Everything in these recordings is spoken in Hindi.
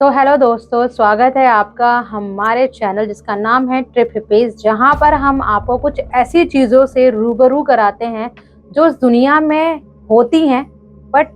तो हेलो दोस्तों, स्वागत है आपका हमारे चैनल जिसका नाम है ट्रिप हिप्पीज, जहां पर हम आपको कुछ ऐसी चीज़ों से रूबरू कराते हैं जो इस दुनिया में होती हैं बट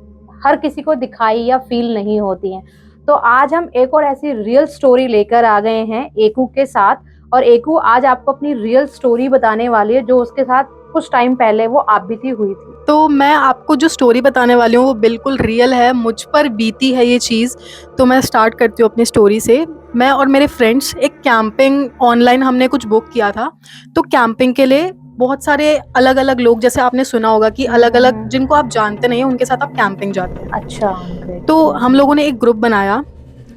हर किसी को दिखाई या फील नहीं होती हैं। तो आज हम एक और ऐसी रियल स्टोरी लेकर आ गए हैं एकू के साथ। और एकू आज आपको अपनी रियल स्टोरी बताने वाली है जो उसके साथ कुछ टाइम पहले वो आप बीती हुई थी। तो मैं आपको जो स्टोरी बताने वाली हूँ वो बिल्कुल रियल है, मुझ पर बीती है ये चीज़। तो मैं स्टार्ट करती हूँ अपनी स्टोरी से। मैं और मेरे फ्रेंड्स एक कैंपिंग ऑनलाइन हमने कुछ बुक किया था। तो कैंपिंग के लिए बहुत सारे अलग अलग लोग, जैसे आपने सुना होगा कि अलग अलग जिनको आप जानते नहीं हैं उनके साथ आप कैंपिंग जाते हैं। अच्छा, ग्रेट। तो हम लोगों ने एक ग्रुप बनाया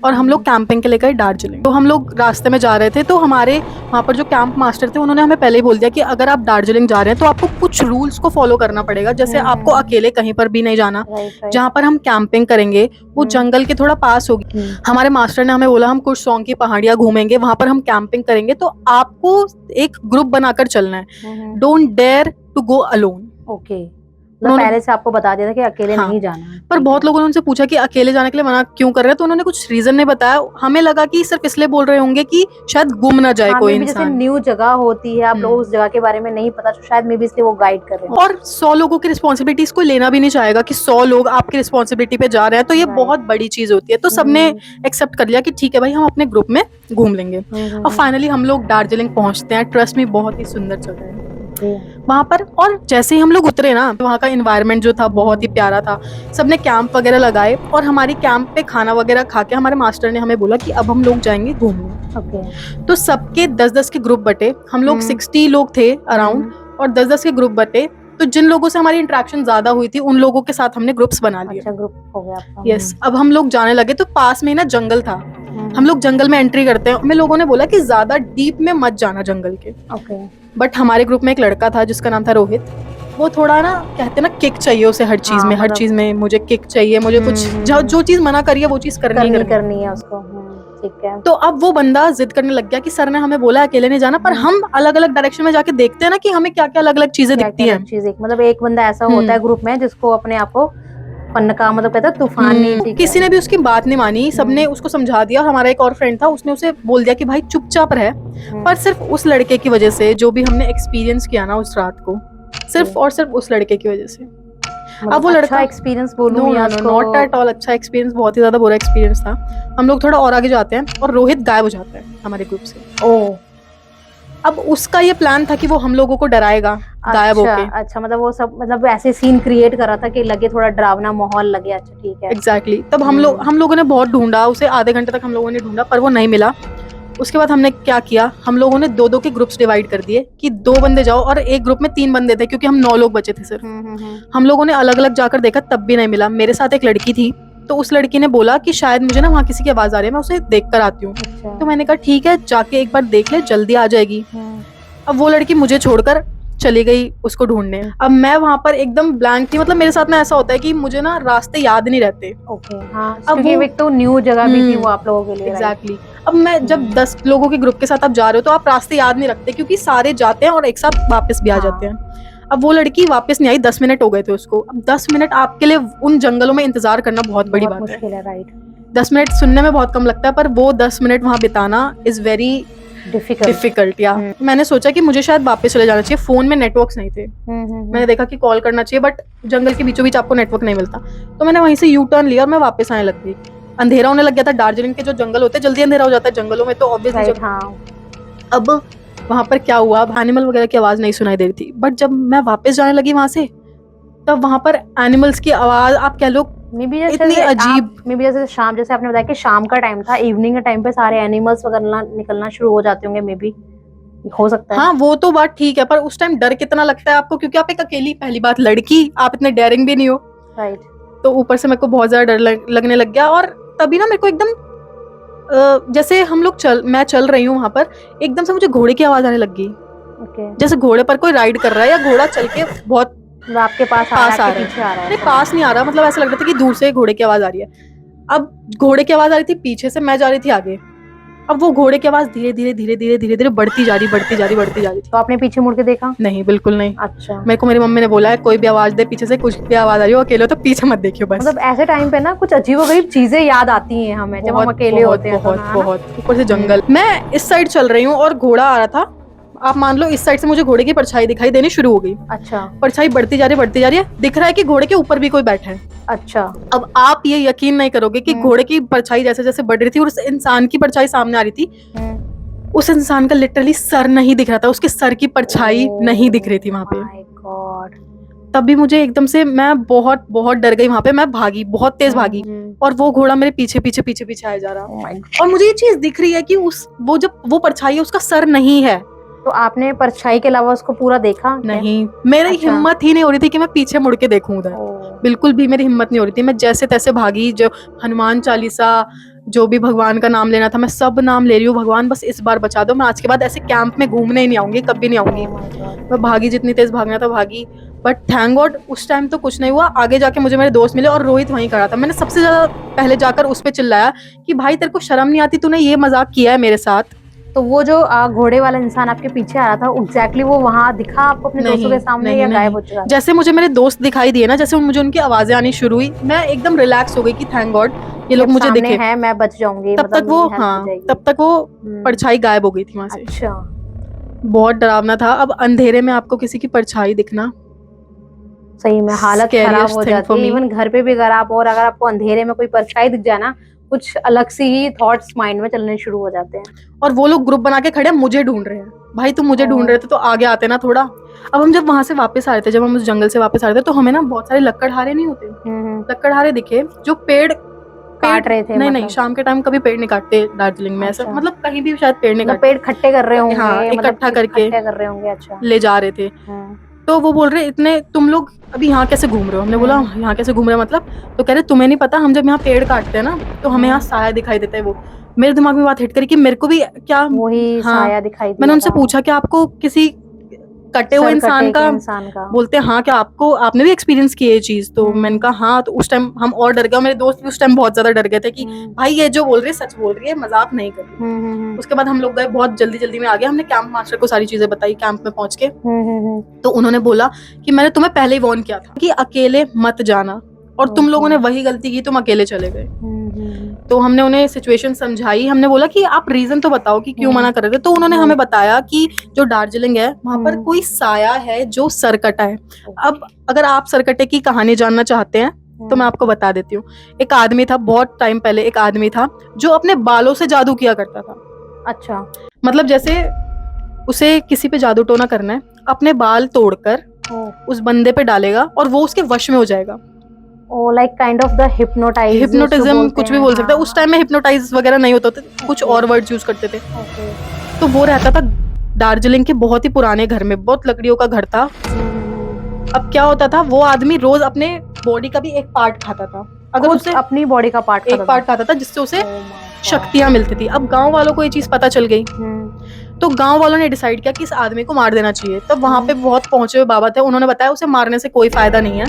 और हम लोग कैंपिंग के लिए गए दार्जिलिंग। तो हम लोग रास्ते में जा रहे थे, तो हमारे वहाँ पर जो कैंप मास्टर थे उन्होंने हमें पहले ही बोल दिया कि अगर आप दार्जिलिंग जा रहे हैं तो आपको कुछ रूल्स को फॉलो करना पड़ेगा। जैसे आपको अकेले कहीं पर भी नहीं जाना। Right right. जहाँ पर हम कैंपिंग करेंगे वो जंगल के थोड़ा पास होगी। हमारे मास्टर ने हमें बोला हम कुछ सॉन्ग की पहाड़ियाँ घूमेंगे, वहाँ पर हम कैंपिंग करेंगे, तो आपको एक ग्रुप बनाकर चलना है। Don't dare to go alone. Okay, मतलब पहले से आपको बता दिया था कि अकेले हाँ, नहीं जाना है। पर बहुत लोगों ने उनसे पूछा कि अकेले जाने के लिए मना क्यों कर रहे हैं, तो उन्होंने कुछ रीजन नहीं बताया। हमें लगा कि सिर्फ इसलिए बोल रहे होंगे कि शायद गुम ना जाए कोई मे भी जैसे इंसान। न्यू जगह होती है, आप लोग उस जगह के बारे में नहीं पता, तो शायद मे भी इसलिए वो गाइड कर रहे हैं। और 100 लोगों की रिस्पॉन्सिबिलिटीज को लेना भी नहीं चाहेगा कि 100 लोग आपकी रिस्पॉन्सिबिलिटी पे जा रहे हैं, तो ये बहुत बड़ी चीज होती है। तो सबने एक्सेप्ट कर लिया कि ठीक है भाई, हम अपने ग्रुप में घूम लेंगे। और फाइनली हम लोग दार्जिलिंग पहुंचते हैं। ट्रस्ट में बहुत ही सुंदर जगह है वहां पर। और जैसे ही हम लोग उतरे ना, वहाँ का इन्वायरमेंट जो था बहुत ही प्यारा था। सबने कैंप वगैरह लगाए और हमारी कैंप पे खाना वगैरह खा के हमारे मास्टर ने हमें बोला कि अब हम लोग जाएंगे घूमने। तो सबके 10-10 के ग्रुप बटे, हम लोग 60 लोग थे अराउंड, और 10-10 के ग्रुप बटे। तो जिन लोगों से हमारी इंटरेक्शन ज्यादा हुई थी उन लोगों के साथ हमने ग्रुप्स बना लिए। अच्छा, ग्रुप हो गया आपका। यस, अब हम लोग जाने लगे तो पास में ही ना जंगल था। हम लोग जंगल में एंट्री करते हैं। हमें लोगों ने बोला कि ज्यादा डीप में मत जाना जंगल के। बट हमारे ग्रुप में एक लड़का था जिसका नाम था रोहित। वो थोड़ा ना, कहते ना, किक चाहिए उसे हर चीज में। हर चीज में मुझे किक चाहिए, मुझे कुछ जो चीज मना करी है वो चीज करनी है उसको। ठीक है। तो अब वो बंदा जिद करने लग गया कि सर ने हमें बोला अकेले नहीं जाना, पर हम अलग अलग डायरेक्शन में जाके देखते हैं ना कि हमें क्या क्या अलग अलग चीजें दिखती हैं। मतलब एक बंदा ऐसा होता है ग्रुप में जिसको अपने आप को पन्ना, मतलब कहता है तूफान नहीं। किसी ने भी उसकी बात नहीं मानी, सबने उसको समझा दिया। हमारा एक और फ्रेंड था, उसने उसे बोल दिया कि भाई चुपचाप रह। पर सिर्फ उस लड़के की वजह से, जो भी हमने एक्सपीरियंस किया ना उस रात को, सिर्फ और सिर्फ उस लड़के की वजह से। अब वो लड़का, अच्छा एक्सपीरियंस बोलूं या नॉट एट ऑल अच्छा एक्सपीरियंस, बहुत ही ज्यादा बुरा एक्सपीरियंस था। हम लोग थोड़ा और आगे जाते हैं और रोहित गायब हो जाता है हमारे ग्रुप से। ओह, अब उसका ये प्लान था कि वो हम लोगों को डराएगा गायब होके। अच्छा, मतलब वो सब, मतलब ऐसे सीन क्रिएट करा था कि लगे थोड़ा डरावना माहौल लगे। अच्छा ठीक है। एग्जैक्टली। तब हम लोगों ने बहुत ढूंढा उसे, आधे घंटे तक हम लोगों ने ढूंढा पर वो नहीं मिला। उसके बाद हमने क्या किया, हम लोगों ने दो दो के ग्रुप्स डिवाइड कर दिए कि 2 बंदे जाओ, और एक ग्रुप में 3 बंदे थे क्योंकि हम 9 लोग बचे थे सिर्फ। हम लोगों ने अलग अलग जाकर देखा, तब भी नहीं मिला। मेरे साथ एक लड़की थी, तो उस लड़की ने बोला कि शायद मुझे ना वहाँ किसी की आवाज आ रही है, मैं उसे देख कर आती हूँ। तो मैंने कहा ठीक है, जाके एक बार देख ले, जल्दी आ जाएगी। अब वो लड़की मुझे छोड़कर चली गई उसको ढूंढने। अब मैं वहां पर एकदम ब्लैंक थी। मतलब मेरे साथ में ऐसा होता है कि मुझे ना रास्ते याद नहीं रहते। हाँ, अब वो एक तो न्यू जगह भी थी वो आप लोगों के लिए। एग्जैक्टली। अब मैं जब 10 लोगों के ग्रुप के साथ आप जा रहे हो तो आप रास्ते याद नहीं रखते, क्योंकि सारे जाते हैं और एक साथ वापस भी आ जाते हैं। अब वो लड़की वापस नहीं आई, 10 मिनट हो गए थे उसको। अब 10 मिनट आपके लिए उन जंगलों में इंतजार करना बहुत बड़ी बात है। राइट। 10 मिनट सुनने में बहुत कम लगता है, पर वो 10 मिनट वहां बिताना इज वेरी डिफिकल्ट। या मैंने सोचा कि मुझे शायद वापस चले जाना चाहिए। फोन में नेटवर्क्स नहीं थे। मैंने देखा कि कॉल करना चाहिए, बट जंगल के बीचों बीच आपको नेटवर्क नहीं मिलता। तो मैंने वहीं से यू टर्न लिया और मैं वापस आने लग गई। अंधेरा होने लग गया था। दार्जिलिंग के जो जंगल होते हैं जल्दी अंधेरा हो जाता है जंगलों में, तो ऑब्वियसली अब वहां पर क्या हुआ, एनिमल वगैरह की आवाज नहीं सुनाई दे रही थी। बट जब मैं वापस जाने लगी वहां से, तब वहां पर एनिमल्स की आवाज, आप कह लो, इतनी अजीब। मे बी जैसे शाम, जैसे आपने बताया कि शाम का टाइम था, इवनिंग के टाइम पे सारे एनिमल्स वगैरह निकलना शुरू हो जाते होंगे। मे बी हो सकता है। हाँ, वो तो बात ठीक है, पर उस टाइम डर कितना लगता है आपको, क्योंकि आप एक अकेली, पहली बात लड़की, आप इतने डेयरिंग भी नहीं हो। राइट। तो ऊपर से मेरे को बहुत ज्यादा डर लगने लग गया। और तभी ना मेरे को एकदम जैसे मैं चल रही हूँ वहां पर, एकदम से मुझे घोड़े की आवाज आने लग गई। जैसे घोड़े पर कोई राइड कर रहा है, या घोड़ा चल के बहुत आपके पास आ रहा है, पीछे आ रहा है। नहीं, पास नहीं आ रहा, मतलब ऐसा लग रहा था कि दूर से घोड़े की आवाज आ रही है। अब घोड़े की आवाज आ रही थी पीछे से, मैं जा रही थी आगे। अब वो घोड़े की आवाज धीरे धीरे धीरे धीरे धीरे धीरे बढ़ती जा रही थी। तो आपने पीछे मुड़ के देखा? नहीं, बिल्कुल नहीं। अच्छा। मेरे को मेरी मम्मी ने बोला है कोई भी आवाज दे पीछे से, कुछ भी आवाज आ रही हो अकेले हो तो पीछे मत देखियो बस। मतलब ऐसे टाइम पे ना कुछ अजीबोगरीब चीजें याद आती हैं हमें जब हम अकेले होते हैं। बहुत ऊपर से जंगल। मैं इस साइड चल रही हूँ और घोड़ा आ रहा था, आप मान लो इस साइड से मुझे घोड़े की परछाई दिखाई देनी शुरू हो गई। अच्छा। परछाई बढ़ती जा रही है, दिख रहा है कि घोड़े के ऊपर भी कोई बैठा है। अच्छा। अब आप ये यकीन नहीं करोगे कि घोड़े की परछाई जैसे जैसे बढ़ रही थी और उस इंसान की परछाई सामने आ रही थी, उस इंसान का लिटरली सर नहीं दिख रहा था, उसके सर की परछाई नहीं दिख रही थी वहां पे। My God. तब भी मुझे एकदम से, मैं बहुत बहुत डर गई वहां पे। मैं भागी, बहुत तेज भागी, और वो घोड़ा मेरे पीछे पीछे पीछे पीछे आया जा रहा। और मुझे ये चीज दिख रही है कि वो जब वो परछाई है उसका सर नहीं है। तो आपने परछाई के अलावा उसको पूरा देखा? नहीं, मेरी हिम्मत ही नहीं हो रही थी कि मैं पीछे मुड़ के देखूं उधर। बिल्कुल भी मेरी हिम्मत नहीं हो रही थी। मैं जैसे तैसे भागी, जो हनुमान चालीसा, जो भी भगवान का नाम लेना था मैं सब नाम ले रही हूँ। भगवान बस इस बार बचा दो, मैं आज के बाद ऐसे कैंप में घूमने ही नहीं आऊंगी, कभी नहीं आऊंगी। मैं भागी, जितनी तेज भागना था भागी, बट थैंक गॉड उस टाइम तो कुछ नहीं हुआ। आगे जाके मुझे मेरे दोस्त मिले और रोहित वहीं खड़ा था। मैंने सबसे ज्यादा पहले जाकर उस पे चिल्लाया कि भाई तेरे को शर्म नहीं आती, तूने ये मजाक किया है मेरे साथ। तो वो जो घोड़े वाला इंसान आपके पीछे आ रहा था, एग्जैक्टली वो वहां दिखा आपको अपने दोस्तों के सामने या गायब हो चुका? जैसे मुझे मेरे दोस्त दिखाई दिए ना, जैसे मुझे उनकी आवाजें आनी शुरू हुई, मैं एकदम रिलैक्स हो गई कि थैंक गॉड ये लोग मुझे दिखे हैं, मैं बच जाऊंगी। तब तक वो, हाँ, तब तक वो परछाई गायब हो गई थी वहां से। अच्छा। बहुत डरावना था। अब अंधेरे में आपको किसी की परछाई दिखना, सही में हालत खराब हो जाती है। इवन घर पे भी अगर आप, और अगर आपको अंधेरे में कोई परछाई दिख जाए ना, कुछ अलग सी ही थॉट्स माइंड में चलने शुरू हो जाते हैं। और वो लोग ग्रुप बना के खड़े मुझे ढूंढ रहे हैं। भाई तुम मुझे ढूंढ रहे थे तो आगे आते ना थोड़ा। अब हम जब वहां से वापस आ रहे थे, जब हम उस जंगल से वापस आ रहे थे, तो हमें ना बहुत सारे लकड़हारे नहीं होते, लकड़हारे दिखे जो पेड़ काट रहे थे। नहीं, शाम के टाइम कभी पेड़ नहीं काटते दार्जिलिंग में। ऐसा मतलब कहीं भी शायद पेड़ नहीं काटते, पेड़ इकट्ठे कर रहे होंगे। हाँ, इकट्ठा करके कर रहे होंगे। अच्छा। ले जा रहे थे। तो वो बोल रहे इतने तुम लोग अभी यहाँ कैसे घूम रहे हो? हमने बोला यहाँ कैसे घूम रहे हो मतलब? तो कह रहे तुम्हें नहीं पता, हम जब यहाँ पेड़ काटते हैं ना तो हमें यहाँ साया दिखाई देता है। वो मेरे दिमाग में बात हिट करी कि मेरे को भी क्या वही साया दिखाई दिया। मैंने उनसे पूछा कि आपको किसी कटे हुए इंसान का बोलते हैं हाँ, क्या आपने भी एक्सपीरियंस किया ये चीज? तो मैंने कहा हाँ। तो उस टाइम हम और डर गए, मेरे दोस्त भी उस टाइम बहुत ज्यादा डर गए थे कि भाई ये जो बोल रही है सच बोल रही है, मजाक नहीं कर रही। उसके बाद हम लोग गए, बहुत जल्दी जल्दी में आ गए। हमने कैंप मास्टर को सारी चीजें बताई कैंप में पहुंच के। तो उन्होंने बोला कि मैंने तुम्हें पहले ही वार्न किया था कि अकेले मत जाना, और तुम लोगों ने वही गलती की, तुम अकेले चले गए। तो हमने उन्हें सिचुएशन समझाई। हमने बोला कि आप रीजन तो बताओ कि क्यों मना कर रहे थे। तो उन्होंने हमें बताया कि जो दार्जिलिंग है वहां पर कोई साया है जो सरकटा है। अब अगर आप सरकटे की कहानी जानना चाहते हैं तो मैं आपको बता देती हूँ। एक आदमी था, बहुत टाइम पहले एक आदमी था जो अपने बालों से जादू किया करता था। अच्छा। मतलब जैसे उसे किसी पे जादू टोना करना है, अपने बाल तोड़कर उस बंदे पे डालेगा और वो उसके वश में हो जाएगा। Like kind of the hypnotism कुछ भी बोल सकते हैं। उस टाइम में हिप्नोटाइज वगैरह नहीं होता था, कुछ और वर्ड यूज करते थे। तो वो रहता था दार्जिलिंग के बहुत ही पुराने घर में, बहुत लकड़ियों का घर था। अब क्या होता था, वो आदमी रोज अपने बॉडी का भी एक पार्ट खाता था। अगर उसे अपनी बॉडी का पार्ट खाता था जिससे उसे शक्तियां मिलती थी। अब गांव वालों को ये चीज पता चल गई, तो गांव वालों ने डिसाइड किया कि इस आदमी को मार देना चाहिए। तब वहां पे बहुत पहुंचे हुए बाबा थे, उन्होंने बताया उसे मारने से कोई फायदा नहीं है,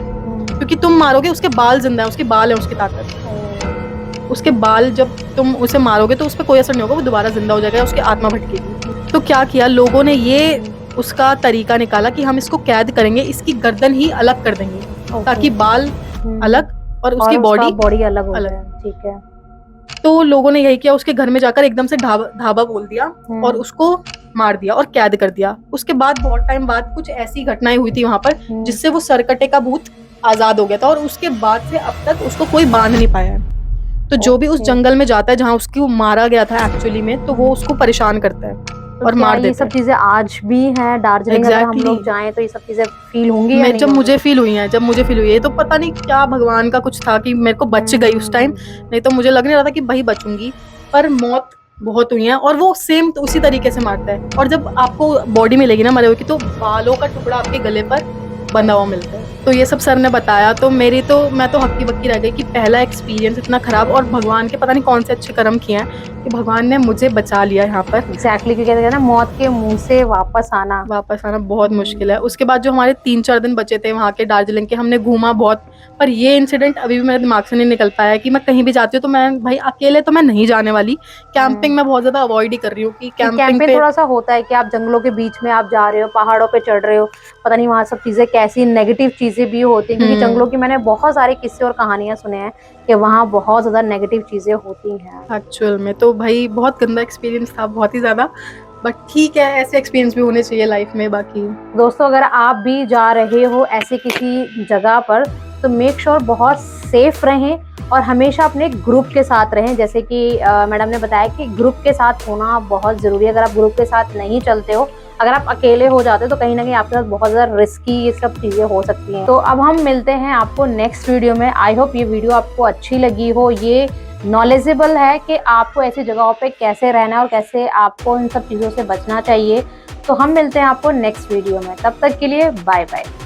क्योंकि तुम मारोगे उसके बाल जिंदा है, उसके बाल है उसकी ताकत। उसके बाल जब तुम उसे मारोगे तो उस पर कोई असर नहीं होगा, वो दोबारा जिंदा हो जाएगा, उसकी आत्मा भटकेगी। तो क्या किया लोगों ने, ये उसका तरीका निकाला कि हम इसको कैद करेंगे, इसकी गर्दन ही अलग कर देंगे ताकि बाल अलग और उसकी बॉडी अलग हो जाए। ठीक है। तो लोगों ने यही किया, उसके घर में जाकर एकदम से ढाबा बोल दिया और उसको मार दिया और कैद कर दिया। उसके बाद बहुत टाइम बाद कुछ ऐसी घटनाएं हुई थी वहां पर जिससे वो सरकटे का भूत आजाद हो गया था, और उसके बाद से अब तक उसको कोई बांध नहीं पाया है। तो जो भी उस जंगल में जाता है जहाँ उसको मारा गया था एक्चुअली में, तो वो उसको परेशान करता है और मार देता है। ये सब चीजें आज भी हैं दार्जिलिंग? अगर हम लोग जाएं तो ये सब चीजें फील होंगी या नहीं? जब मुझे फील हुई है, तो पता नहीं क्या भगवान का कुछ था कि मेरे को बच गई उस टाइम। नहीं तो मुझे लग नहीं रहा था कि भाई बचूंगी, पर मौत बहुत हुई है। और वो सेम तो उसी तरीके से मारता है। और जब आपको बॉडी मिलेगी ना मरे हुए की, तो बालों का टुकड़ा आपके गले पर बंधा हुआ मिलता है। तो ये सब सर ने बताया, तो मैं तो हक्की बक्की रह गई कि पहला एक्सपीरियंस इतना खराब, और भगवान के पता नहीं कौन से अच्छे कर्म किए हैं कि भगवान ने मुझे बचा लिया यहाँ पर। एग्जैक्टली, क्योंकि कहते हैं ना मौत के मुंह से वापस आना बहुत मुश्किल है। उसके बाद जो हमारे 3-4 दिन बचे थे वहाँ के दार्जिलिंग के, हमने घूमा बहुत, पर ये इंसिडेंट अभी भी मेरे दिमाग से नहीं निकल पाया कि मैं कहीं भी जाती हूँ तो मैं भाई अकेले तो मैं नहीं जाने वाली। कैंपिंग मैं बहुत ज्यादा अवॉइड ही कर रही हूँ कि कैंपिंग कैंपिंग पे थोड़ा सा होता है कि आप जंगलों के बीच में आप जा रहे हो, पहाड़ों पे चढ़ रहे हो, पता नहीं वहां सब चीजें कैसी नेगेटिव चीजें भी होती हैं, क्योंकि जंगलों की मैंने बहुत सारे किस्से और कहानियां सुने हैं कि वहाँ बहुत ज्यादा नेगेटिव चीजें होती हैं। एक्चुअल में तो भाई बहुत गंदा एक्सपीरियंस था, बहुत ही ज्यादा। बट ठीक है, ऐसे एक्सपीरियंस भी होने चाहिए लाइफ में। बाकी दोस्तों अगर आप भी जा रहे हो ऐसे किसी जगह पर तो मेक श्योर बहुत सेफ रहें और हमेशा अपने ग्रुप के साथ रहें। जैसे कि मैडम ने बताया कि ग्रुप के साथ होना बहुत ज़रूरी है। अगर आप ग्रुप के साथ नहीं चलते हो, अगर आप अकेले हो जाते हो तो कहीं ना कहीं आपके साथ बहुत ज़्यादा रिस्की ये सब चीज़ें हो सकती हैं। तो अब हम मिलते हैं आपको नेक्स्ट वीडियो में। आई होप ये वीडियो आपको अच्छी लगी हो, ये नॉलेजेबल है कि आपको ऐसी जगहों पे कैसे रहना है और कैसे आपको इन सब चीज़ों से बचना चाहिए। तो हम मिलते हैं आपको नेक्स्ट वीडियो में, तब तक के लिए बाय बाय।